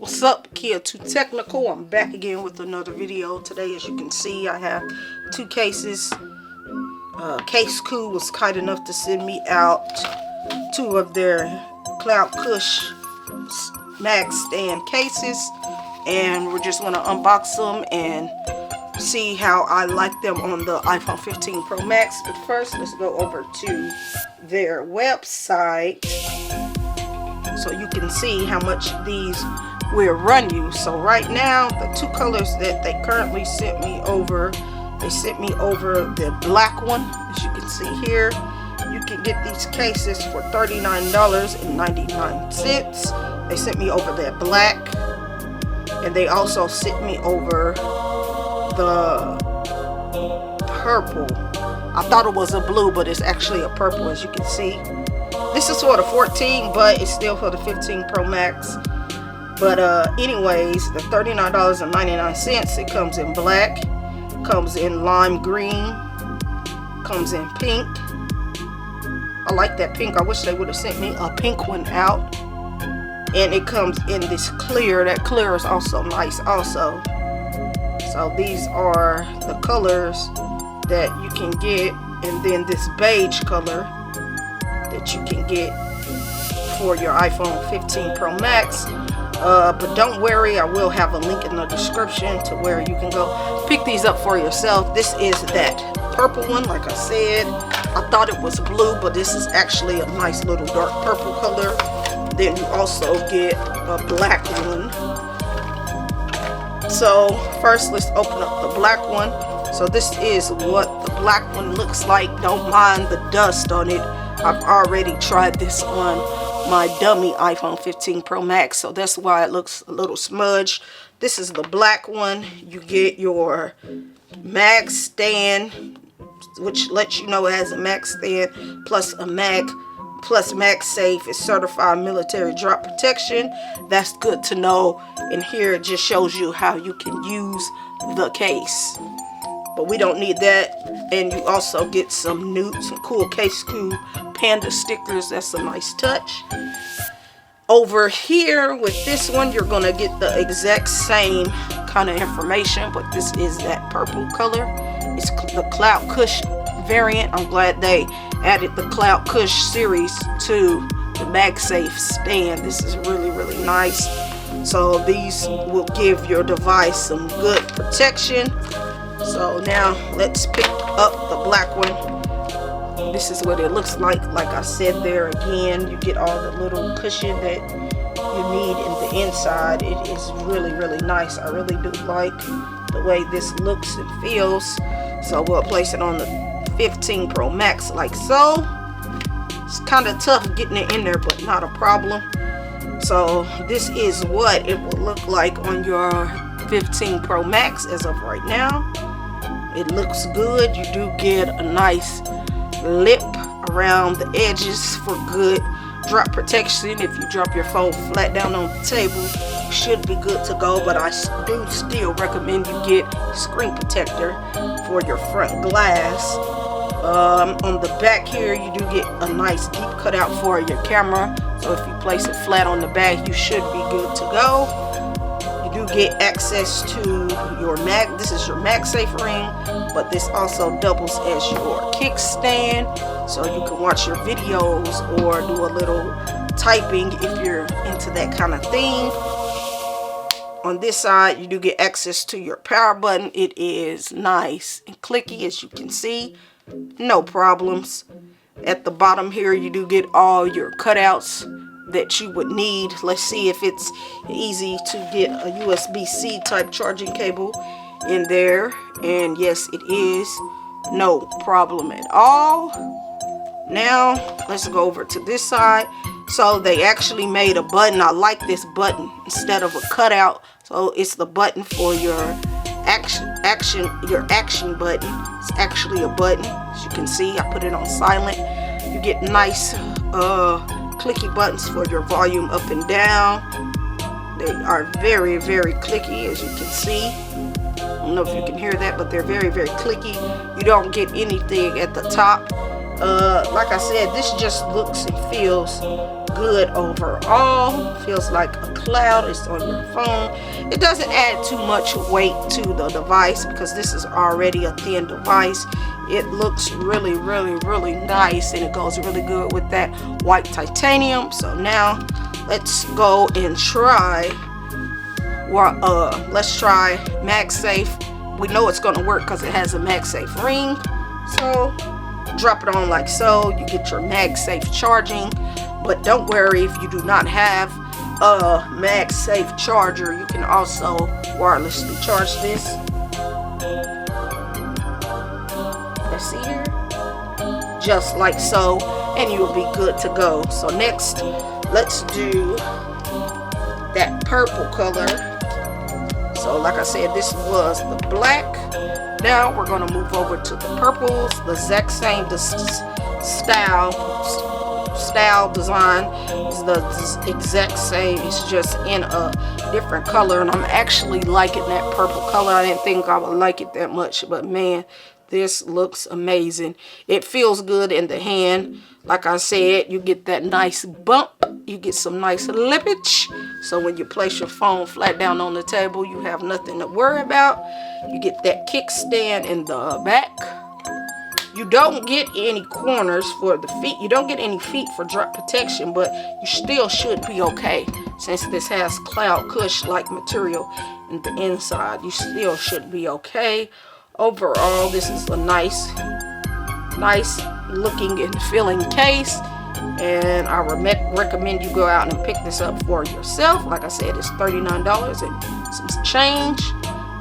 What's up, Kia Too Technical? I'm back again with another video. Today, as you can see, I have two cases. Casekoo was kind enough to send me out two of their Cush MagSafe cases, and we're just going to unbox them and see how I like them on the iPhone 15 Pro Max. But first, let's go over to their website so you can see how much these will run you. So right now, the two colors that they currently sent me over, they sent me over the black one. As you can see here, you can get these cases for $39.99. They sent me over that black, and they also sent me over the purple. I thought it was a blue, but it's actually a purple, as you can see. This is for the 14, but it's still for the 15 Pro Max. But anyways, the $39.99, it comes in black, comes in lime green, comes in pink. I like that pink. I wish they would have sent me a pink one out. And it comes in this clear. That clear is also nice also. So these are the colors that you can get. And then this beige color that you can get for your iPhone 15 Pro Max. But don't worry, I will have a link in the description to where you can go pick these up for yourself. This is that purple one, like I said. I thought it was blue, but this is actually a nice little dark purple color. Then you also get a black one. So first, let's open up the black one. So this is what the black one looks like. Don't mind the dust on it. I've already tried this on my dummy iPhone 15 Pro Max, so that's why it looks a little smudged. This is the black one. You get your mag stand, which lets you know it has a mag stand plus a MagSafe. It's certified military drop protection. That's good to know. And here it just shows you how you can use the case. But we don't need that. And you also get some cool Casekoo Panda stickers. That's a nice touch. Over here with this one, you're gonna get the exact same kind of information, but this is that purple color. It's the Cush variant. I'm glad they added the Cush series to the MagSafe stand. This is really, really nice. So these will give your device some good protection. So now let's pick up the black one. This is what it looks like. Like I said there again, you get all the little cushion that you need in the inside. It is really, really nice. I really do like the way this looks and feels. So we'll place it on the 15 Pro Max like so. It's kind of tough getting it in there, but not a problem. So this is what it will look like on your 15 Pro Max as of right now. It looks good. You do get a nice lip around the edges for good drop protection. If you drop your phone flat down on the table, you should be good to go. But I do still recommend you get a screen protector for your front glass. On the back here, you do get a nice deep cutout for your camera. So if you place it flat on the back, you should be good to go. You do get access to your this is your MagSafe ring, but this also doubles as your kickstand, so you can watch your videos or do a little typing if you're into that kind of thing. On this side, you do get access to your power button. It is nice and clicky, as you can see. No problems. At the bottom here, you do get all your cutouts that you would need. Let's see if it's easy to get a USB-C type charging cable in there. And yes, it is. No problem at all. Now, let's go over to this side. So they actually made a button. I like this button instead of a cutout. So it's the button for your action button. It's actually a button. As you can see, I put it on silent. You get nice clicky buttons for your volume up and down. They are very, very clicky, as you can see. I don't know if you can hear that, but they're very, very clicky. You don't get anything at the top. Like I said, this just looks and feels good overall. Feels like a cloud. It's on your phone. It doesn't add too much weight to the device because this is already a thin device. It looks really, really, really nice, and it goes really good with that white titanium. So now let's go and try. Let's try MagSafe. We know it's going to work because it has a MagSafe ring. So drop it on like so. You get your MagSafe charging. But don't worry if you do not have a MagSafe charger. You can also wirelessly charge this. Let's see here. Just like so. And you'll be good to go. So next, let's do that purple color. So like I said, this was the black. Now we're going to move over to the purples. The exact same style design is the exact same. It's just in a different color, and I'm actually liking that purple color. I didn't think I would like it that much, but man, this looks amazing. It feels good in the hand. Like I said, you get that nice bump. You get some nice lippage. So when you place your phone flat down on the table, you have nothing to worry about. You get that kickstand in the back. You don't get any corners for the feet. You don't get any feet for drop protection, but you still should be okay. Since this has cloud Cush-like material in the inside, you still should be okay. Overall, this is a nice looking and feeling case, and I recommend you go out and pick this up for yourself. Like I said, it's $39 and some change,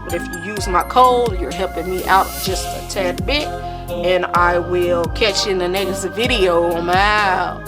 but if you use my code, you're helping me out just a tad bit, and I will catch you in the next video. I'm out.